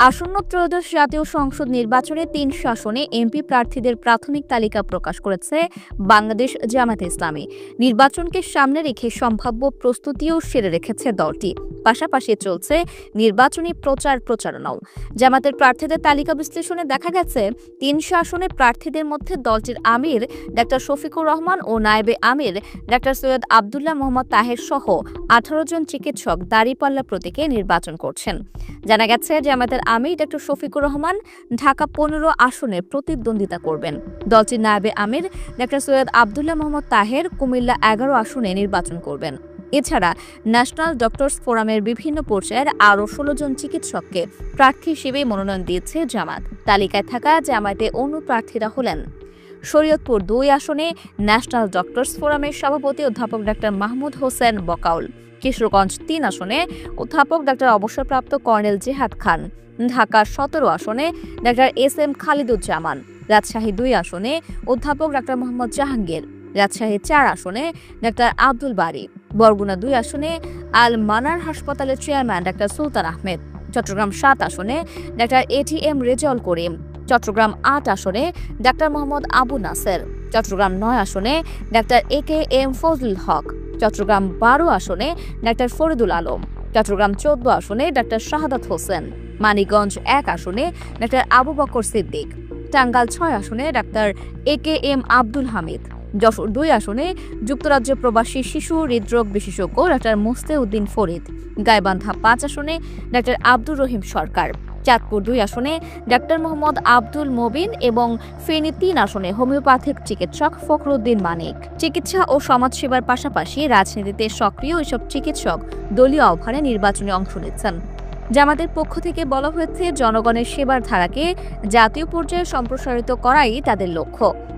আসন্ন ত্রয়োদশ জাতীয় সংসদ নির্বাচনে ৩ আসনে এমপি প্রার্থীদের প্রাথমিক তালিকা প্রকাশ করেছে বাংলাদেশ জামায়াতে ইসলামী। নির্বাচনকে সামনে রেখে সম্ভাব্য প্রস্তুতিও সেরে রেখেছে দলটি। পাশাপাশি চলছে নির্বাচনী প্রচারণাও। জামাতের প্রার্থীদের তালিকা বিশ্লেষণে দেখা গেছে ৩০০ আসনে প্রার্থীদের মধ্যে দলটির আমির ডাক্তার শফিকুর রহমান ও নায়েবে আমির ডাক্তার সৈয়দ আবদুল্লাহ মোহাম্মদ তাহের সহ ১৮ জন চিকিৎসক দাঁড়িপাল্লা প্রতীকে নির্বাচন করছেন। জানা গেছে জামায়াতের আমির ডাক্তার শফিকুর রহমান ঢাকা ১৫ আসনে প্রতিদ্বন্দ্বিতা করবেন। দলটির নায়েবে আমির ডাক্তার সৈয়দ আবদুল্লাহ মোহাম্মদ তাহের কুমিল্লা ১১ আসনে নির্বাচন করবেন। এছাড়া ন্যাশনাল ডক্টরস ফোরামের বিভিন্ন পর্যায়ের আরও ১৬ জন চিকিৎসককে প্রার্থী হিসেবে মনোনয়ন দিয়েছে জামাত। তালিকায় থাকা জামায়াতে অন্য প্রার্থীরা হলেন শরীয়তপুর ২ আসনে ন্যাশনাল ডক্টরস ফোরামের সভাপতি অধ্যাপক ডাক্তার মাহমুদ হোসেন বকাউল, কিশোরগঞ্জ ৩ আসনে অধ্যাপক ডাক্তার অবসরপ্রাপ্ত কর্নেল জেহাদ খান, ঢাকা ১৭ আসনে ডাক্তার এস.এম. খালিদুজ্জামান, রাজশাহী ২ আসনে অধ্যাপক ডাক্তার মোহাম্মদ জাহাঙ্গীর, রাজশাহী ৪ আসনে ডাক্তার আব্দুল বারী, বরগুনা ২ আসনে আল মানার হাসপাতালের চেয়ারম্যান ডাক্তার সুলতান আহমেদ, চট্টগ্রাম ৭ আসনে ডাক্তার এ.টি.এম. রেজাউল করিম, চট্টগ্রাম ৮ আসনে ডাক্তার মোহাম্মদ আবু নাসের, চট্টগ্রাম ৯ আসনে ডাক্তার এ.কে.এম. ফজলুল হক, চট্টগ্রাম ১২ আসনে ডাক্তার ফরিদুল আলম, চট্টগ্রাম ১৪ আসনে ডাক্তার শাহাদাত হোসেন, মানিকগঞ্জ ১ আসনে ডাক্তার আবু বকর সিদ্দিক, টাঙ্গাইল ৬ আসনে ডাক্তার এ.কে.এম. আব্দুল হামিদ, যশোর ২ আসনে যুক্তরাজ্য প্রবাসী শিশু হৃদরোগ বিশেষজ্ঞ ডাক্তার মোস্তেউদ্দিন ফরিদ, গাইবান্ধা ৫ আসনে ডাক্তার আব্দুর রহিম সরকার, চাঁদপুর ২ আসনে ডাক্তার মোহাম্মদ আব্দুল মবিন এবং ফেনী ৩ আসনে হোমিওপ্যাথিক চিকিৎসক ফখরুদ্দিন মানিক। চিকিৎসা ও সমাজসেবার পাশাপাশি রাজনীতিতে সক্রিয় এসব চিকিৎসক দলীয় আহ্বানে নির্বাচনে অংশ নিচ্ছেন। জামাতের পক্ষ থেকে বলা হয়েছে, জনগণের সেবার ধারাকে জাতীয় পর্যায়ে সম্প্রসারিত করাই তাদের লক্ষ্য।